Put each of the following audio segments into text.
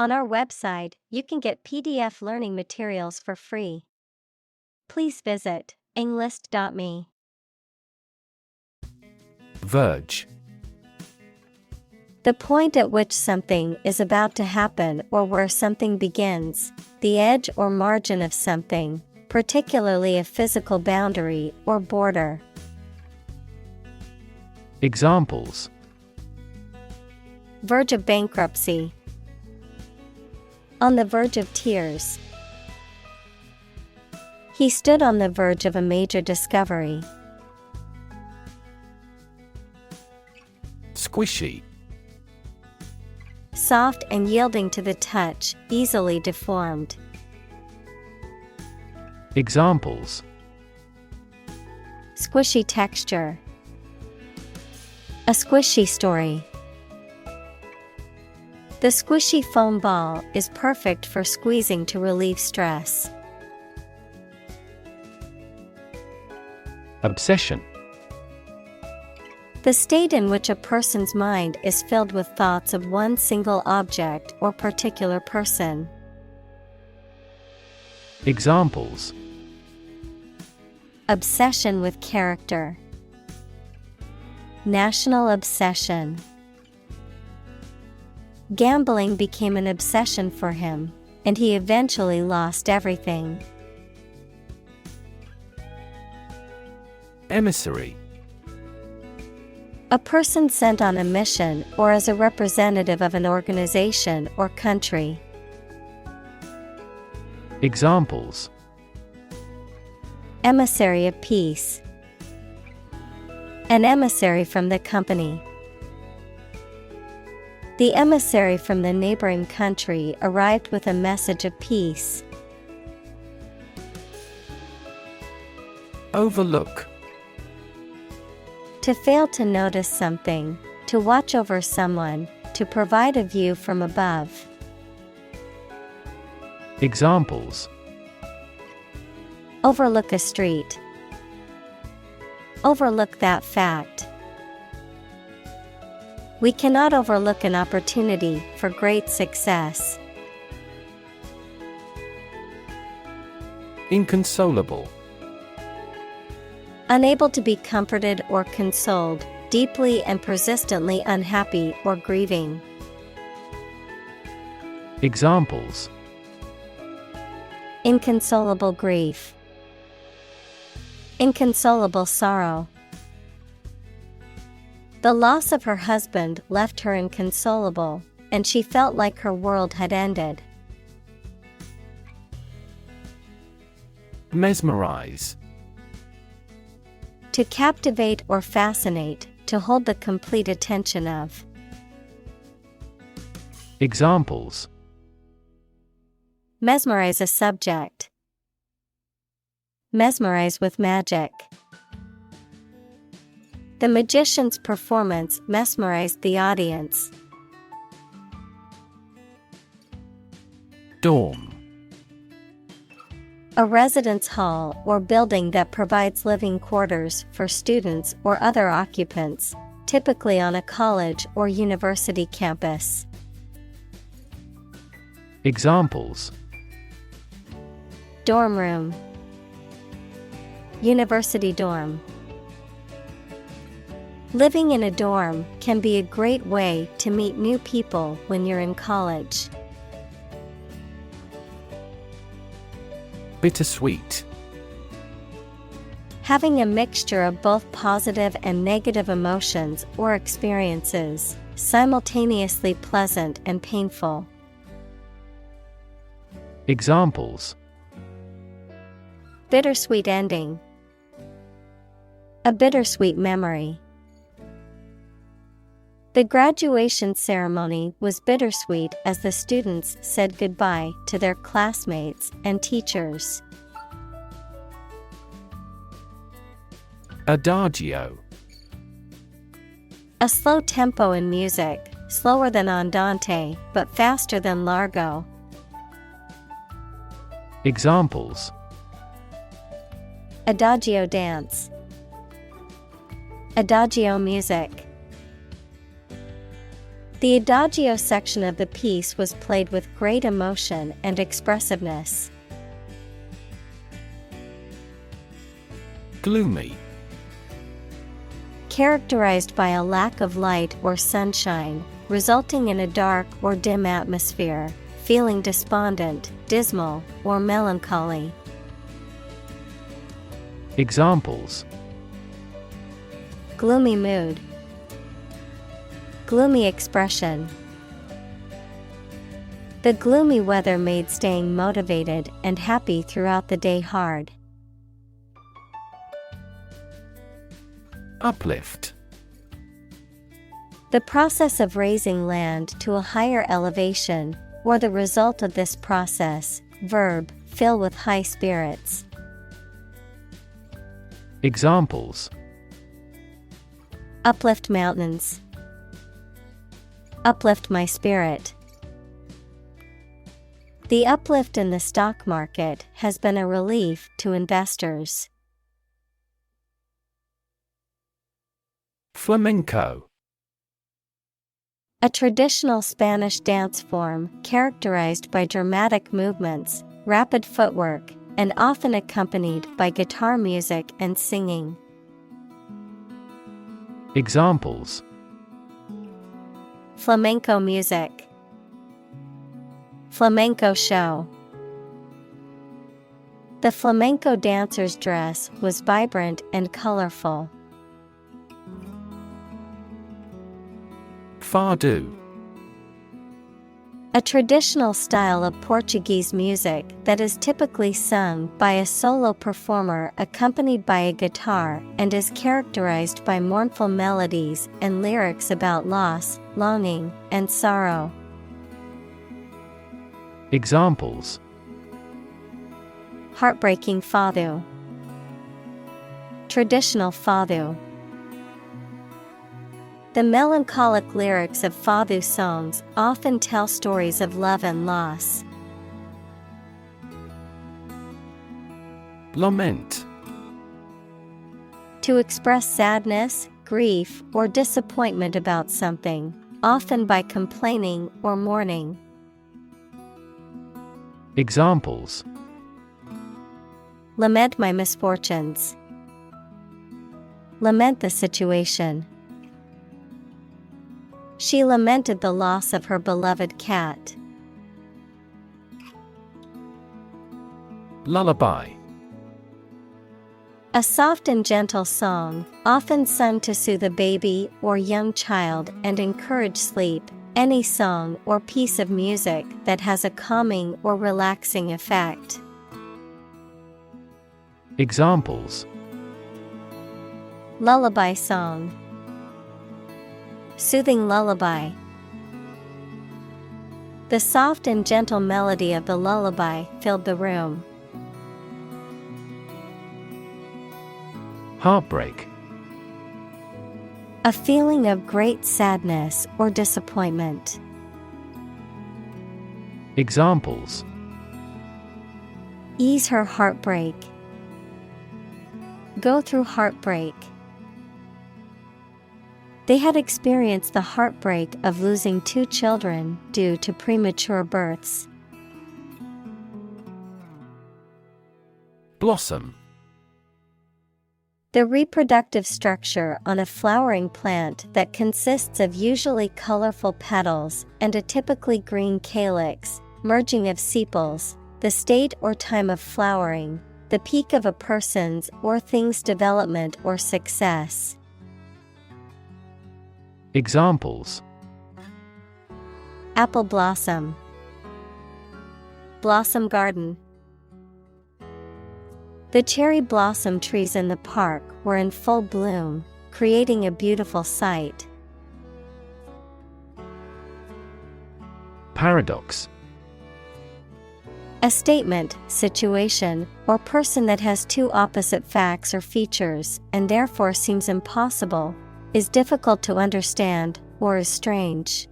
On our website, you can get PDF learning materials for free. Please visit englist.me. Verge. The point at which something is about to happen or where something begins, the edge or margin of something, particularly a physical boundary or border. Examples: Verge of bankruptcy. On the verge of tears. He stood on the verge of a major discovery. Squishy. Soft and yielding to the touch, easily deformed. Examples: Squishy texture. A squishy story. The squishy foam ball is perfect for squeezing to relieve stress. Obsession. The state in which a person's mind is filled with thoughts of one single object or particular person. Examples: Obsession with character. National obsession. Gambling became an obsession for him, and he eventually lost everything. Emissary. A person sent on a mission or as a representative of an organization or country. Examples: Emissary of peace. An emissary from the company. The emissary from the neighboring country arrived with a message of peace. Overlook. To fail to notice something, to watch over someone, to provide a view from above. Examples: Overlook a street. Overlook that fact. We cannot overlook an opportunity for great success. Inconsolable. Unable to be comforted or consoled, deeply and persistently unhappy or grieving. Examples: Inconsolable grief. Inconsolable sorrow. The loss of her husband left her inconsolable, and she felt like her world had ended. Mesmerize. To captivate or fascinate, to hold the complete attention of. Examples: Mesmerize a subject. Mesmerize with magic. The magician's performance mesmerized the audience. Dorm. A residence hall or building that provides living quarters for students or other occupants, typically on a college or university campus. Examples: Dorm room. University dorm. Living in a dorm can be a great way to meet new people when you're in college. Bittersweet. Having a mixture of both positive and negative emotions or experiences, simultaneously pleasant and painful. Examples: Bittersweet ending. A bittersweet memory. The graduation ceremony was bittersweet as the students said goodbye to their classmates and teachers. Adagio. A slow tempo in music, slower than andante, but faster than largo. Examples: Adagio dance. Adagio music. The adagio section of the piece was played with great emotion and expressiveness. Gloomy. Characterized by a lack of light or sunshine, resulting in a dark or dim atmosphere, feeling despondent, dismal, or melancholy. Examples: gloomy mood, gloomy expression. The gloomy weather made staying motivated and happy throughout the day hard. Uplift. The process of raising land to a higher elevation, or the result of this process. Verb, fill with high spirits. Examples: uplift mountains, uplift my spirit. The uplift in the stock market has been a relief to investors. Flamenco. A traditional Spanish dance form characterized by dramatic movements, rapid footwork, and often accompanied by guitar music and singing. Examples: flamenco music, flamenco show. The flamenco dancer's dress was vibrant and colorful. Fado. A traditional style of Portuguese music that is typically sung by a solo performer accompanied by a guitar and is characterized by mournful melodies and lyrics about loss, longing, and sorrow. Examples: heartbreaking fado, traditional fado. The melancholic lyrics of fado songs often tell stories of love and loss. Lament. To express sadness, grief, or disappointment about something, often by complaining or mourning. Examples: lament my misfortunes, lament the situation. She lamented the loss of her beloved cat. Lullaby. A soft and gentle song, often sung to soothe a baby or young child and encourage sleep. Any song or piece of music that has a calming or relaxing effect. Examples: lullaby song, soothing lullaby. The soft and gentle melody of the lullaby filled the room. Heartbreak. A feeling of great sadness or disappointment. Examples: ease her heartbreak, go through heartbreak. They had experienced the heartbreak of losing 2 children due to premature births. Blossom. The reproductive structure on a flowering plant that consists of usually colorful petals and a typically green calyx, merging of sepals, the state or time of flowering, the peak of a person's or thing's development or success. Examples: apple blossom, blossom garden. The cherry blossom trees in the park were in full bloom, creating a beautiful sight. Paradox. A statement, situation, or person that has 2 opposite facts or features and therefore seems impossible, is difficult to understand, or is strange.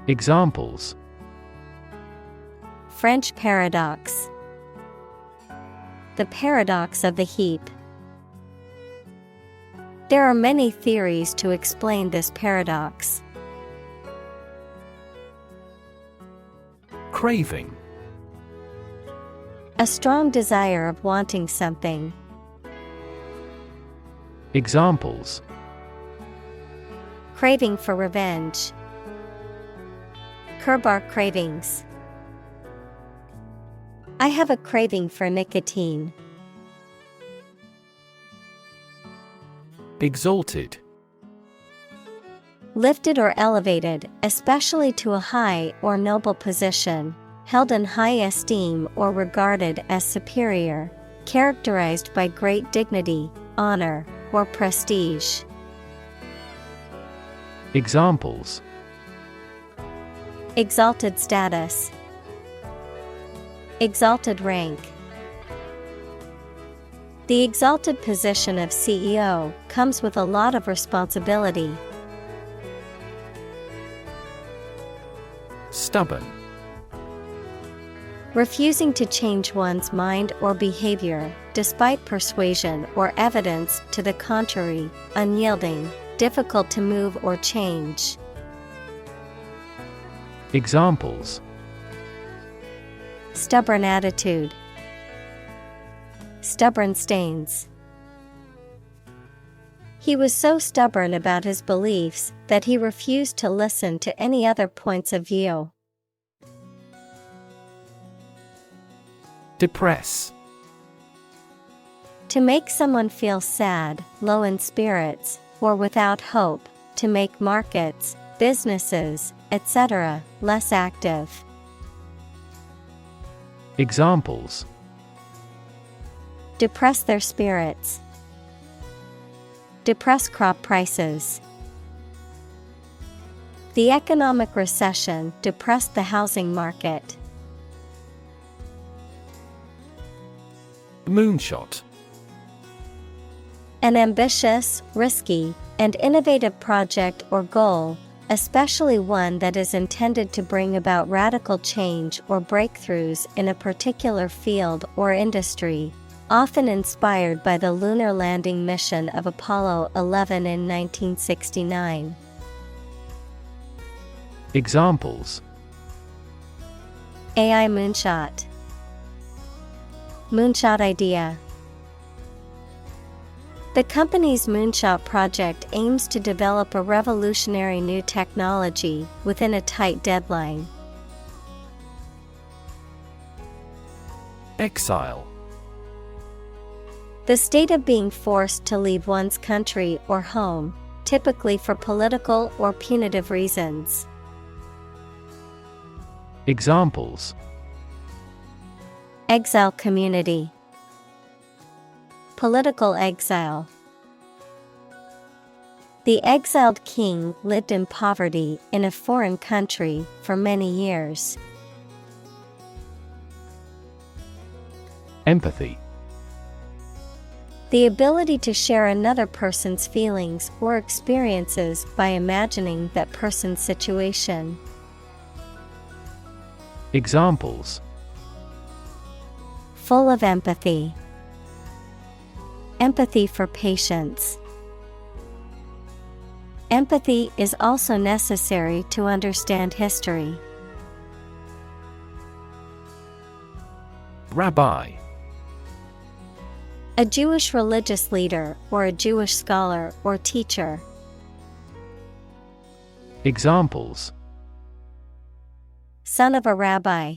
Examples: French paradox. The paradox of the heap. There are many theories to explain this paradox. Craving. A strong desire of wanting something. Examples: Craving for revenge. Curb our cravings. I have a craving for nicotine. Exalted. Lifted or elevated, especially to a high or noble position, held in high esteem or regarded as superior, characterized by great dignity, honor, or prestige. Examples: Exalted status. Exalted rank. The exalted position of CEO comes with a lot of responsibility. Stubborn. Refusing to change one's mind or behavior, despite persuasion or evidence to the contrary, unyielding, difficult to move or change. Examples: Stubborn attitude. Stubborn stains. He was so stubborn about his beliefs that he refused to listen to any other points of view. Depress. To make someone feel sad, low in spirits, or without hope, to make markets, businesses, etc., less active. Examples: Depress their spirits. Depress crop prices. The economic recession depressed the housing market. Moonshot. An ambitious, risky, and innovative project or goal, especially one that is intended to bring about radical change or breakthroughs in a particular field or industry, often inspired by the lunar landing mission of Apollo 11 in 1969. Examples: AI moonshot. Moonshot idea. The company's moonshot project aims to develop a revolutionary new technology within a tight deadline. Exile. The state of being forced to leave one's country or home, typically for political or punitive reasons. Examples: Exile community. Political exile. The exiled king lived in poverty in a foreign country for many years. Empathy. The ability to share another person's feelings or experiences by imagining that person's situation. Examples: Full of empathy. Empathy for patients. Empathy is also necessary to understand history. Rabbi. A Jewish religious leader or a Jewish scholar or teacher. Examples: Son of a rabbi.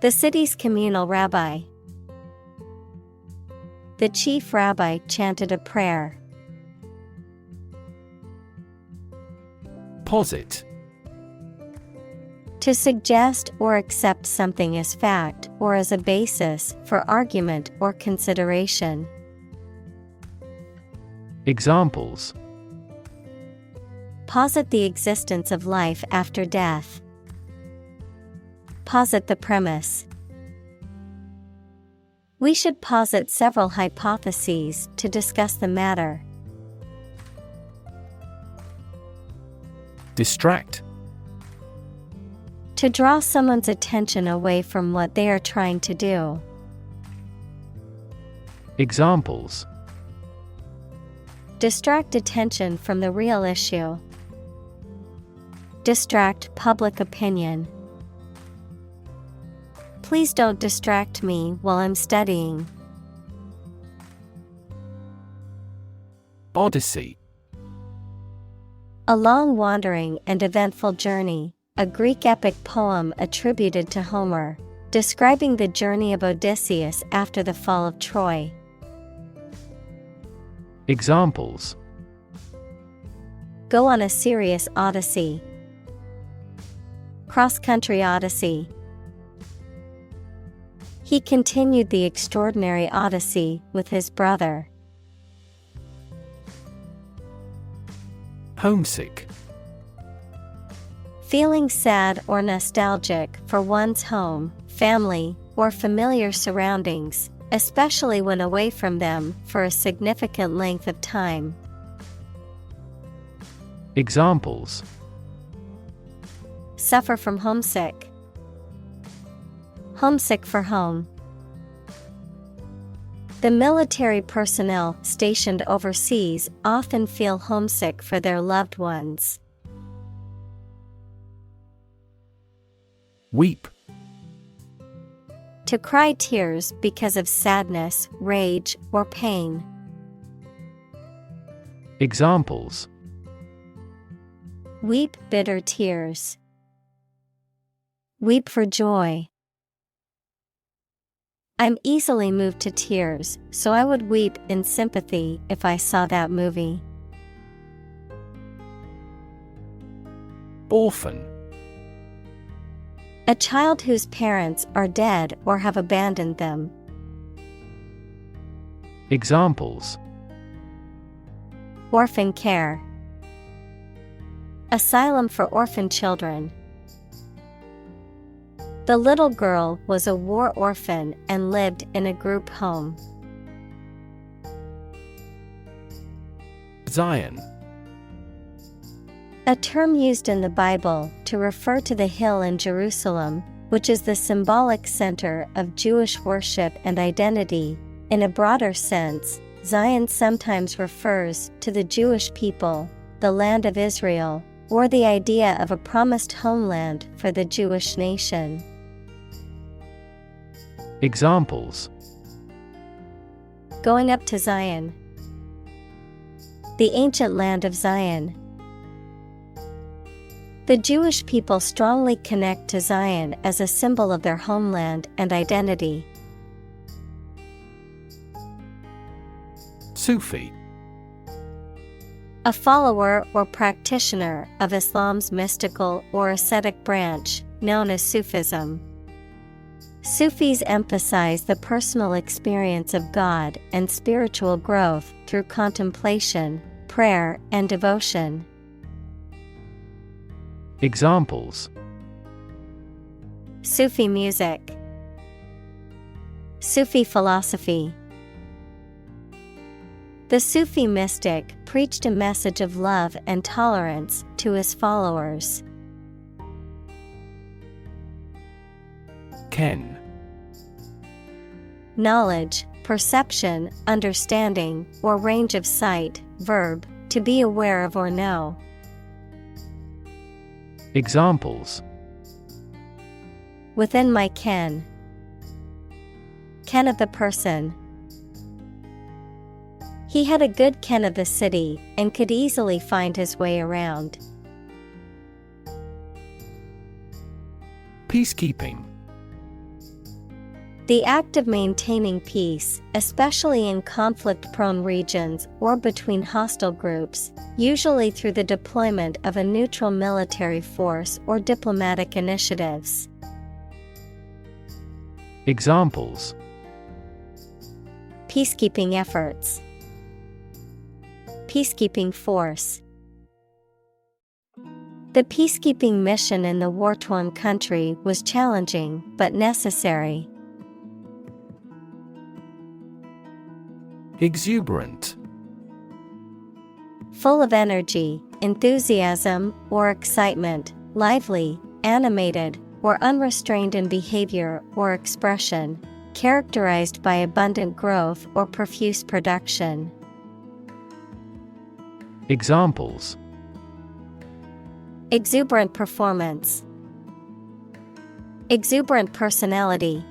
The city's communal rabbi. The chief rabbi chanted a prayer. Posit. To suggest or accept something as fact or as a basis for argument or consideration. Examples: Posit the existence of life after death. Posit the premise. We should posit several hypotheses to discuss the matter. Distract. To draw someone's attention away from what they are trying to do. Examples: Distract attention from the real issue. Distract public opinion. Please don't distract me while I'm studying. Odyssey. A long wandering and eventful journey, a Greek epic poem attributed to Homer, describing the journey of Odysseus after the fall of Troy. Examples: Go on a serious odyssey. Cross-country odyssey. He continued the extraordinary odyssey with his brother. Homesick. Feeling sad or nostalgic for one's home, family, or familiar surroundings, especially when away from them for a significant length of time. Examples: Suffer from homesick. Homesick for home. The military personnel stationed overseas often feel homesick for their loved ones. Weep. To cry tears because of sadness, rage, or pain. Examples: Weep bitter tears. Weep for joy. I'm easily moved to tears, so I would weep in sympathy if I saw that movie. Orphan. A child whose parents are dead or have abandoned them. Examples: Orphan care. Asylum for orphan children. The little girl was a war orphan and lived in a group home. Zion. A term used in the Bible to refer to the hill in Jerusalem, which is the symbolic center of Jewish worship and identity. In a broader sense, Zion sometimes refers to the Jewish people, the land of Israel, or the idea of a promised homeland for the Jewish nation. Examples: Going up to Zion. The ancient land of Zion. The Jewish people strongly connect to Zion as a symbol of their homeland and identity. Sufi. A follower or practitioner of Islam's mystical or ascetic branch, known as Sufism. Sufis emphasize the personal experience of God and spiritual growth through contemplation, prayer, and devotion. Examples: Sufi music. Sufi philosophy. The Sufi mystic preached a message of love and tolerance to his followers. Ken. Knowledge, perception, understanding, or range of sight. Verb, to be aware of or know. Examples: Within my ken. Ken of the person. He had a good ken of the city and could easily find his way around. Peacekeeping. The act of maintaining peace, especially in conflict-prone regions or between hostile groups, usually through the deployment of a neutral military force or diplomatic initiatives. Examples: Peacekeeping efforts. Peacekeeping force. The peacekeeping mission in the war-torn country was challenging but necessary. Exuberant. Full of energy, enthusiasm, or excitement, lively, animated, or unrestrained in behavior or expression, characterized by abundant growth or profuse production. Examples: exuberant performance, exuberant personality.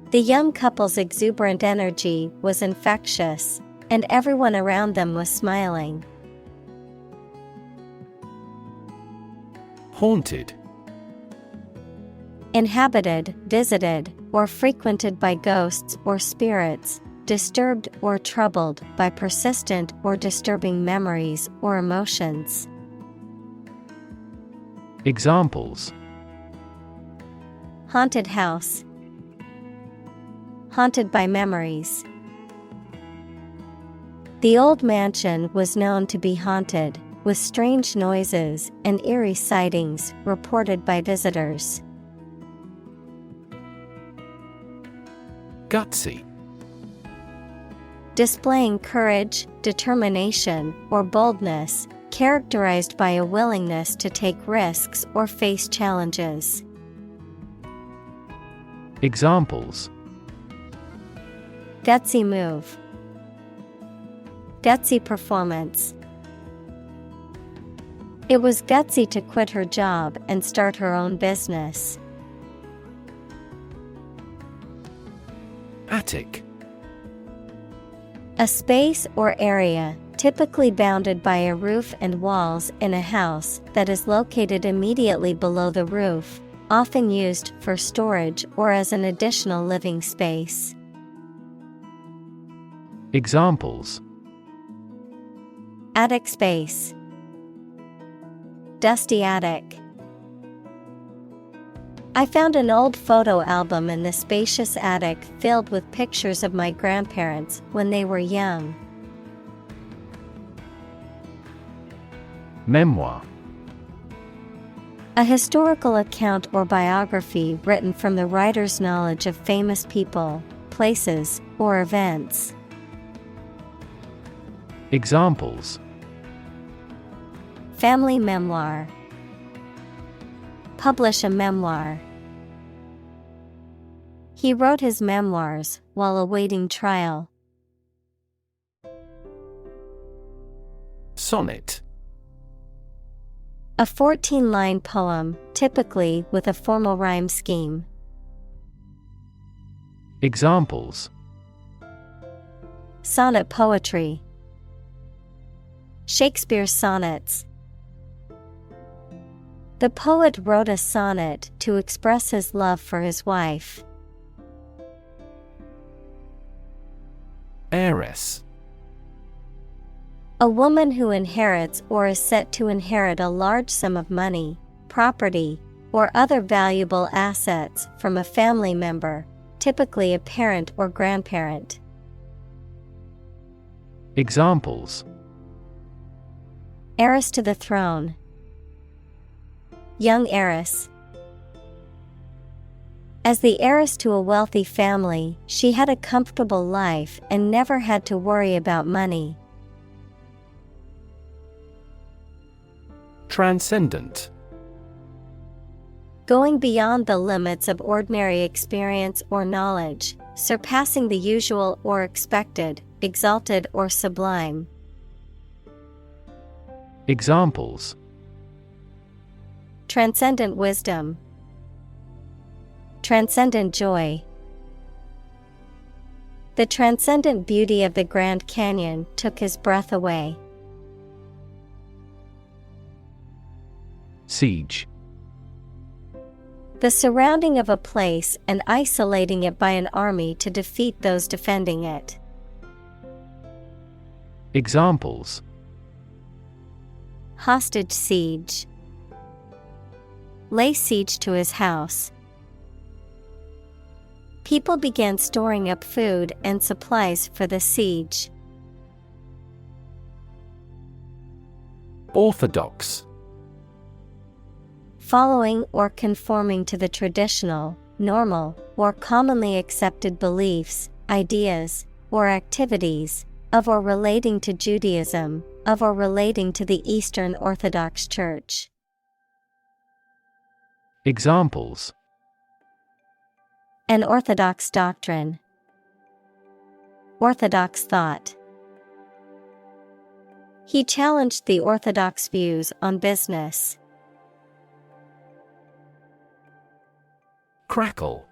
The young couple's exuberant energy was infectious, and everyone around them was smiling. Haunted. Inhabited, visited, or frequented by ghosts or spirits, disturbed or troubled by persistent or disturbing memories or emotions. Examples: haunted house, haunted by memories. The old mansion was known to be haunted, with strange noises and eerie sightings reported by visitors. Gutsy. Displaying courage, determination, or boldness, characterized by a willingness to take risks or face challenges. Examples: gutsy move, gutsy performance. It was gutsy to quit her job and start her own business. Attic. A space or area, typically bounded by a roof and walls in a house that is located immediately below the roof, often used for storage or as an additional living space. Examples: attic space, dusty attic. I found an old photo album in the spacious attic filled with pictures of my grandparents when they were young. Memoir. A historical account or biography written from the writer's knowledge of famous people, places, or events. Examples: family memoir, publish a memoir. He wrote his memoirs while awaiting trial. Sonnet. A 14-line poem, typically with a formal rhyme scheme. Examples: sonnet poetry, Shakespeare's sonnets. The poet wrote a sonnet to express his love for his wife. Heiress. A woman who inherits or is set to inherit a large sum of money, property, or other valuable assets from a family member, typically a parent or grandparent. Examples: heiress to the throne, young heiress. As the heiress to a wealthy family, she had a comfortable life and never had to worry about money. Transcendent. Going beyond the limits of ordinary experience or knowledge, surpassing the usual or expected, exalted or sublime. Examples: transcendent wisdom, transcendent joy. The transcendent beauty of the Grand Canyon took his breath away. Siege. The surrounding of a place and isolating it by an army to defeat those defending it. Examples: hostage siege, lay siege to his house. People began storing up food and supplies for the siege. Orthodox. Following or conforming to the traditional, normal, or commonly accepted beliefs, ideas, or activities of or relating to Judaism, of or relating to the Eastern Orthodox Church. Examples: an orthodox doctrine, orthodox thought. He challenged the orthodox views on business. Crackle.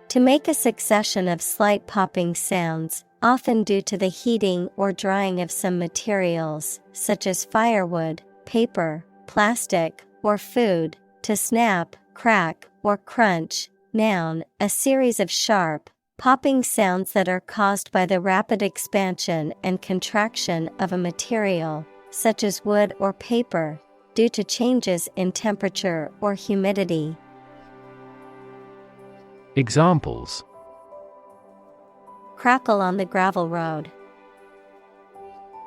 To make a succession of slight popping sounds, often due to the heating or drying of some materials, such as firewood, paper, plastic, or food, to snap, crack, or crunch. Noun, a series of sharp, popping sounds that are caused by the rapid expansion and contraction of a material, such as wood or paper, due to changes in temperature or humidity. Examples: Crackle on the gravel road.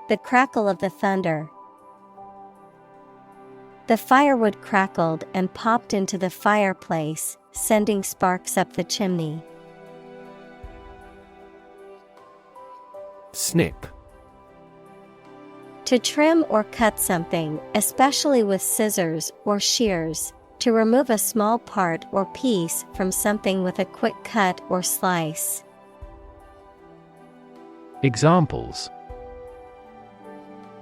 The crackle of the thunder. The firewood crackled and popped into the fireplace, sending sparks up the chimney. Snip. To trim or cut something, especially with scissors or shears. To remove a small part or piece from something with a quick cut or slice. Examples: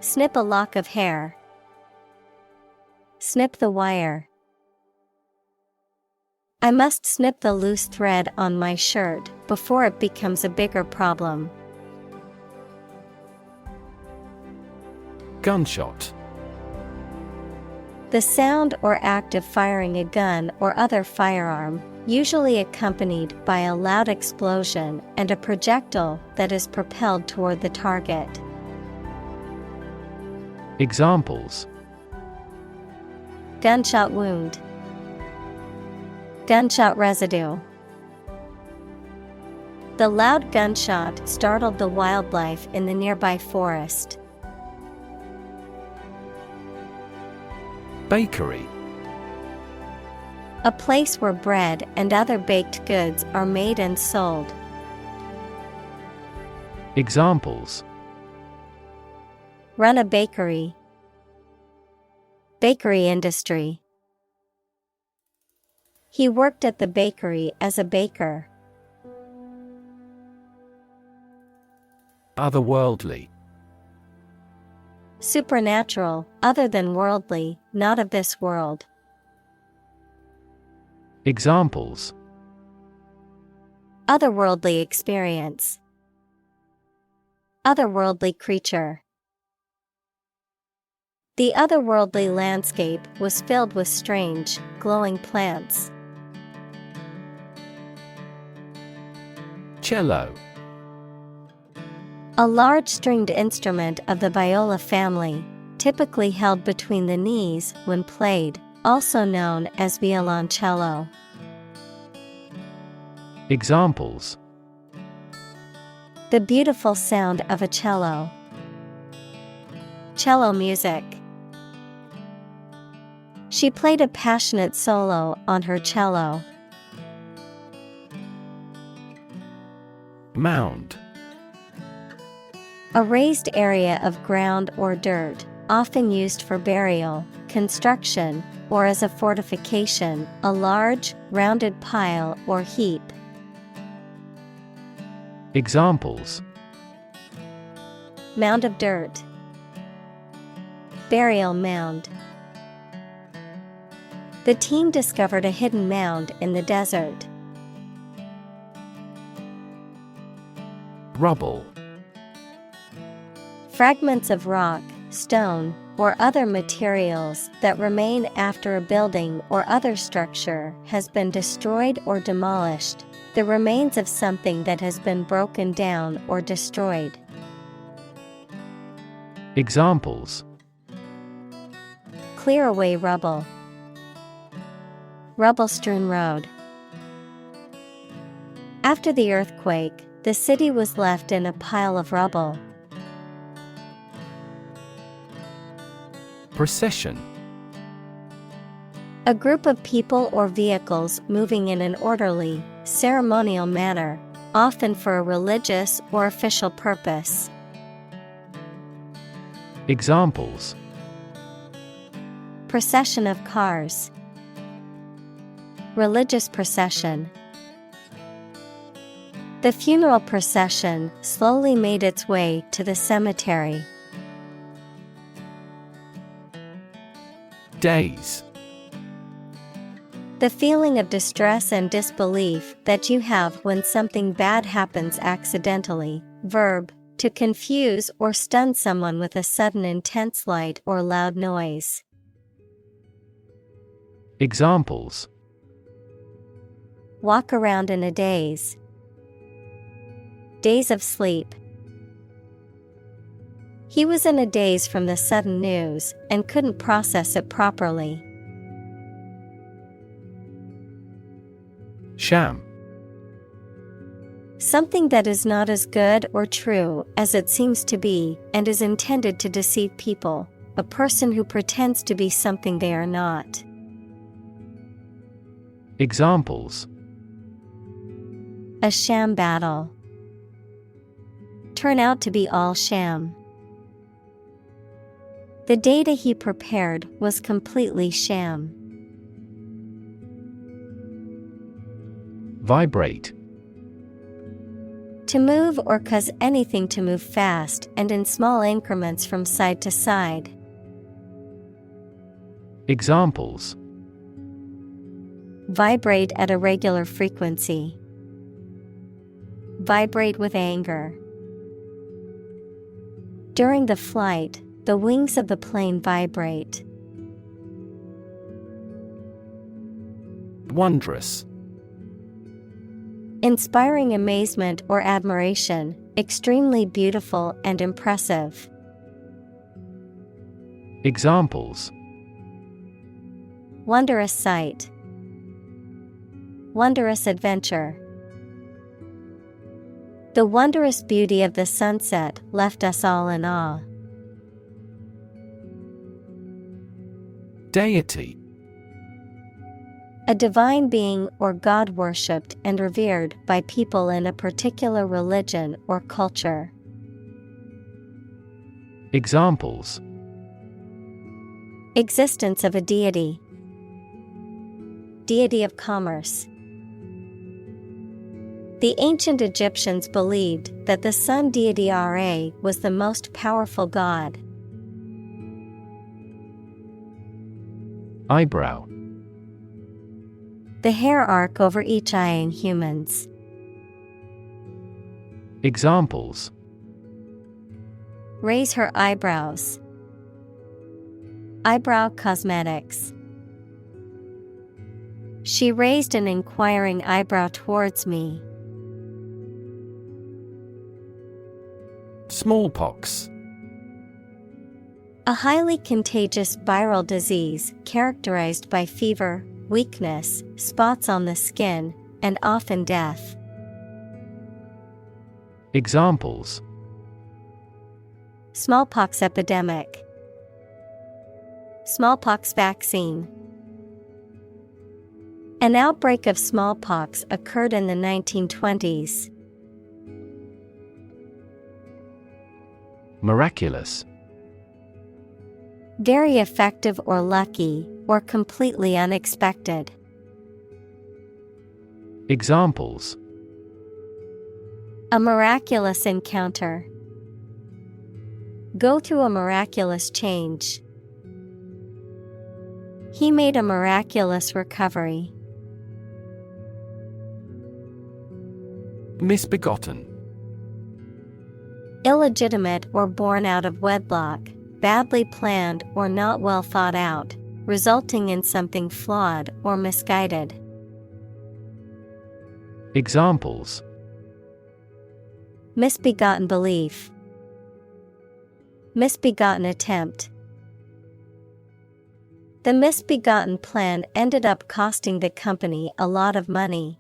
Snip a lock of hair. Snip the wire. I must snip the loose thread on my shirt before it becomes a bigger problem. Gunshot. The sound or act of firing a gun or other firearm, usually accompanied by a loud explosion and a projectile that is propelled toward the target. Examples: Gunshot wound. Gunshot residue. The loud gunshot startled the wildlife in the nearby forest. Bakery. A place where bread and other baked goods are made and sold. Examples: Run a bakery. Bakery industry. He worked at the bakery as a baker. Otherworldly. Supernatural, other than worldly, not of this world. Examples: Otherworldly experience. Otherworldly creature. The otherworldly landscape was filled with strange, glowing plants. Cello. A large stringed instrument of the viola family, typically held between the knees when played, also known as violoncello. Examples: The beautiful sound of a cello. Cello music. She played a passionate solo on her cello. Mound. A raised area of ground or dirt, often used for burial, construction, or as a fortification, a large, rounded pile or heap. Examples: Mound of dirt. Burial mound. The team discovered a hidden mound in the desert. Rubble. Fragments of rock, stone, or other materials that remain after a building or other structure has been destroyed or demolished, the remains of something that has been broken down or destroyed. Examples: Clear away rubble. Rubble-strewn road. After the earthquake, the city was left in a pile of rubble. Procession. A group of people or vehicles moving in an orderly, ceremonial manner, often for a religious or official purpose. Examples: Procession of cars. Religious procession. The funeral procession slowly made its way to the cemetery. Daze. The feeling of distress and disbelief that you have when something bad happens accidentally. Verb, to confuse or stun someone with a sudden intense light or loud noise. Examples: Walk around in a daze. Days of sleep. He was in a daze from the sudden news and couldn't process it properly. Sham. Something that is not as good or true as it seems to be and is intended to deceive people. A person who pretends to be something they are not. Examples: A sham battle. Turn out to be all sham. The data he prepared was completely sham. Vibrate. To move or cause anything to move fast and in small increments from side to side. Examples: Vibrate at a regular frequency. Vibrate with anger. During the flight, the wings of the plane vibrate. Wondrous. Inspiring amazement or admiration, extremely beautiful and impressive. Examples: Wondrous sight. Wondrous adventure. The wondrous beauty of the sunset left us all in awe. Deity. A divine being or god worshipped and revered by people in a particular religion or culture. Examples: Existence of a deity. Deity of commerce. The ancient Egyptians believed that the sun deity Ra was the most powerful god. Eyebrow. The hair arc over each eye in humans. Examples: Raise her eyebrows. Eyebrow cosmetics. She raised an inquiring eyebrow towards me. Smallpox. A highly contagious viral disease characterized by fever, weakness, spots on the skin, and often death. Examples: Smallpox epidemic. Smallpox vaccine. An outbreak of smallpox occurred in the 1920s. Miraculous. Very effective or lucky, or completely unexpected. Examples: A miraculous encounter. Go through a miraculous change. He made a miraculous recovery. Misbegotten. Illegitimate or born out of wedlock, badly planned or not well thought out, resulting in something flawed or misguided. Examples: Misbegotten belief. Misbegotten attempt. The misbegotten plan ended up costing the company a lot of money.